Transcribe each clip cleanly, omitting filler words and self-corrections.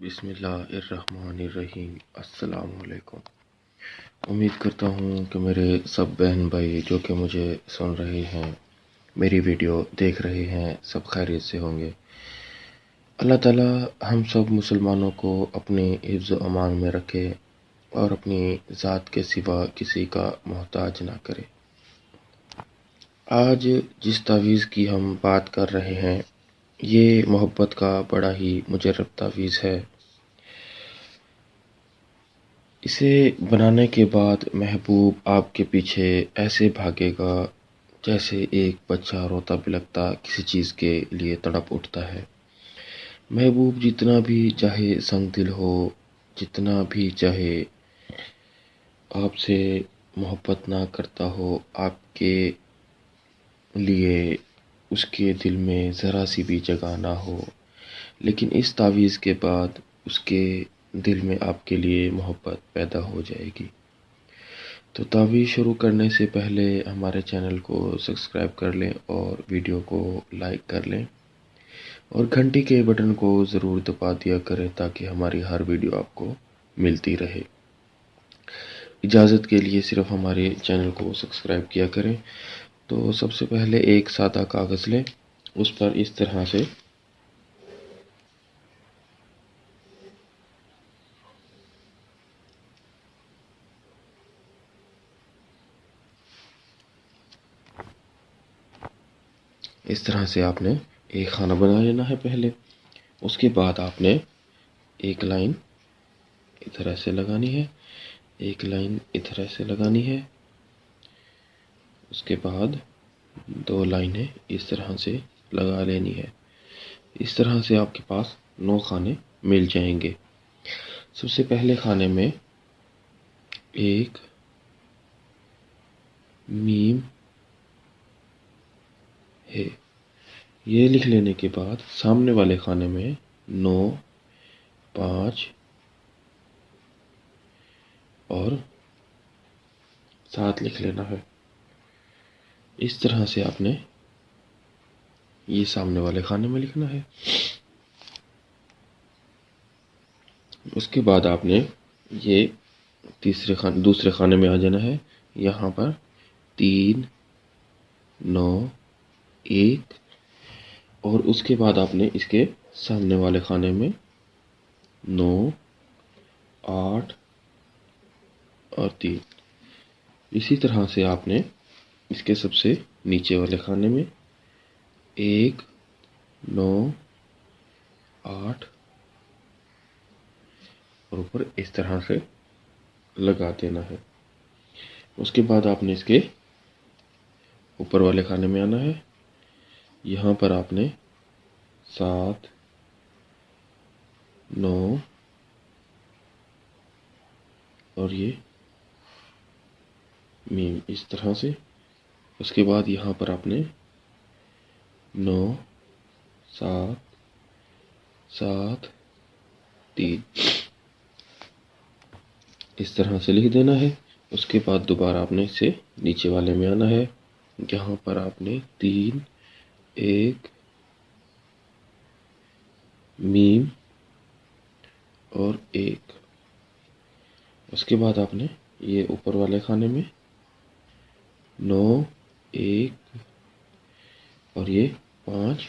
بسم اللہ الرحمن الرحیم۔ السلام علیکم۔ امید کرتا ہوں کہ میرے سب بہن بھائی جو کہ مجھے سن رہے ہیں، میری ویڈیو دیکھ رہے ہیں، سب خیریت سے ہوں گے۔ اللہ تعالیٰ ہم سب مسلمانوں کو اپنی حفظ و امان میں رکھے اور اپنی ذات کے سوا کسی کا محتاج نہ کرے۔ آج جس تعویذ کی ہم بات کر رہے ہیں یہ محبت کا بڑا ہی مجرب تعویذ ہے۔ اسے بنانے کے بعد محبوب آپ کے پیچھے ایسے بھاگے گا جیسے ایک بچہ روتا بلکتا کسی چیز کے لیے تڑپ اٹھتا ہے۔ محبوب جتنا بھی چاہے سنگ دل ہو، جتنا بھی چاہے آپ سے محبت نہ کرتا ہو، آپ کے لیے اس کے دل میں ذرا سی بھی جگہ نہ ہو، لیکن اس تعویذ کے بعد اس کے دل میں آپ کے لیے محبت پیدا ہو جائے گی۔ تو تعویذ شروع کرنے سے پہلے ہمارے چینل کو سبسکرائب کر لیں اور ویڈیو کو لائک کر لیں اور گھنٹی کے بٹن کو ضرور دبا دیا کریں تاکہ ہماری ہر ویڈیو آپ کو ملتی رہے۔ اجازت کے لیے صرف ہمارے چینل کو سبسکرائب کیا کریں۔ تو سب سے پہلے ایک سادہ کاغذ لیں، اس پر اس طرح سے آپ نے ایک خانہ بنا لینا ہے پہلے۔ اس کے بعد آپ نے ایک لائن ادھر ایسے لگانی ہے، ایک لائن ادھر ایسے لگانی ہے، اس کے بعد دو لائنیں اس طرح سے لگا لینی ہے۔ اس طرح سے آپ کے پاس 9 خانے مل جائیں گے۔ سب سے پہلے خانے میں ایک میم ہے، یہ لکھ لینے کے بعد سامنے والے خانے میں 9، 5 اور 7 لکھ لینا ہے۔ اس طرح سے آپ نے یہ سامنے والے خانے میں لکھنا ہے۔ اس کے بعد آپ نے یہ دوسرے خانے میں آ جانا ہے۔ یہاں پر 3، 9، 1 اور اس کے بعد آپ نے اس کے سامنے والے خانے میں 9، 8 اور 3۔ اسی طرح سے آپ نے اس کے سب سے نیچے والے خانے میں 1، 9، 8 اور اوپر اس طرح سے لگا دینا ہے۔ اس کے بعد آپ نے اس کے اوپر والے خانے میں آنا ہے۔ یہاں پر آپ نے 7، 9 اور یہ میم اس طرح سے۔ اس کے بعد یہاں پر آپ نے 9، 7، 7، 3 اس طرح سے لکھ دینا ہے۔ اس کے بعد دوبارہ آپ نے اسے نیچے والے میں آنا ہے۔ یہاں پر آپ نے 3، 1 میم اور 1۔ اس کے بعد آپ نے یہ اوپر والے خانے میں 9، 1 اور یہ 5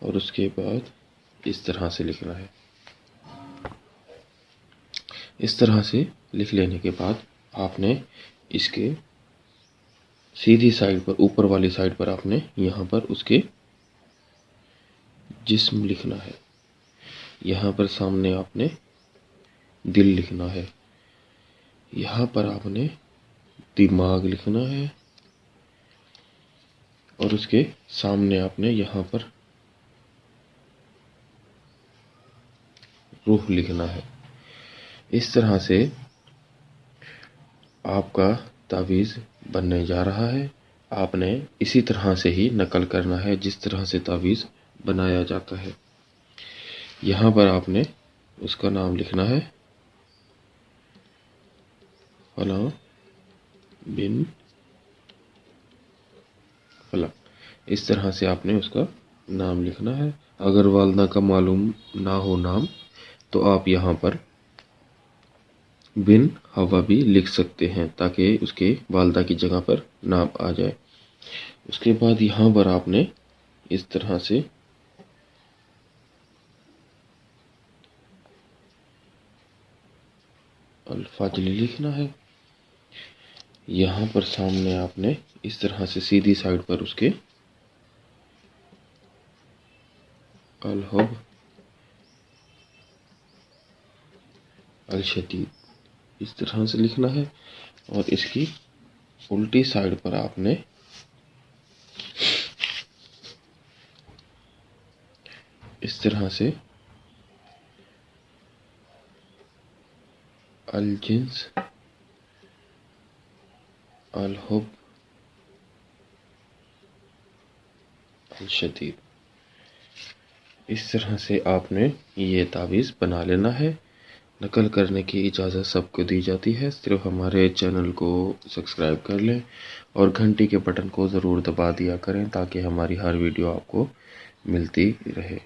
اور اس کے بعد اس طرح سے لکھنا ہے۔ اس طرح سے لکھ لینے کے بعد آپ نے اس کے سیدھی سائڈ پر، اوپر والی سائڈ پر آپ نے یہاں پر اس کے جسم لکھنا ہے۔ یہاں پر سامنے آپ نے دل لکھنا ہے، یہاں پر آپ نے دماغ لکھنا ہے اور اس کے سامنے آپ نے یہاں پر روح لکھنا ہے۔ اس طرح سے آپ کا تعویذ بننے جا رہا ہے۔ آپ نے اسی طرح سے ہی نقل کرنا ہے جس طرح سے تعویذ بنایا جاتا ہے۔ یہاں پر آپ نے اس کا نام لکھنا ہے، فلاں بن فلاں۔ اس طرح سے آپ نے اس کا نام لکھنا ہے۔ اگر والدہ کا معلوم نہ ہو نام تو آپ یہاں پر بن ہوا بھی لکھ سکتے ہیں تاکہ اس کے والدہ کی جگہ پر نام آ جائے۔ اس کے بعد یہاں پر آپ نے اس طرح سے الفاضلی لکھنا ہے۔ یہاں پر سامنے آپ نے اس طرح سے سیدھی سائیڈ پر اس کے الحب الشدید اس طرح سے لکھنا ہے، اور اس کی الٹی سائیڈ پر آپ نے اس طرح سے الجنس الحب الشدید اس طرح سے آپ نے یہ تعویذ بنا لینا ہے۔ نقل کرنے کی اجازت سب کو دی جاتی ہے، صرف ہمارے چینل کو سبسکرائب کر لیں اور گھنٹی کے بٹن کو ضرور دبا دیا کریں تاکہ ہماری ہر ویڈیو آپ کو ملتی رہے۔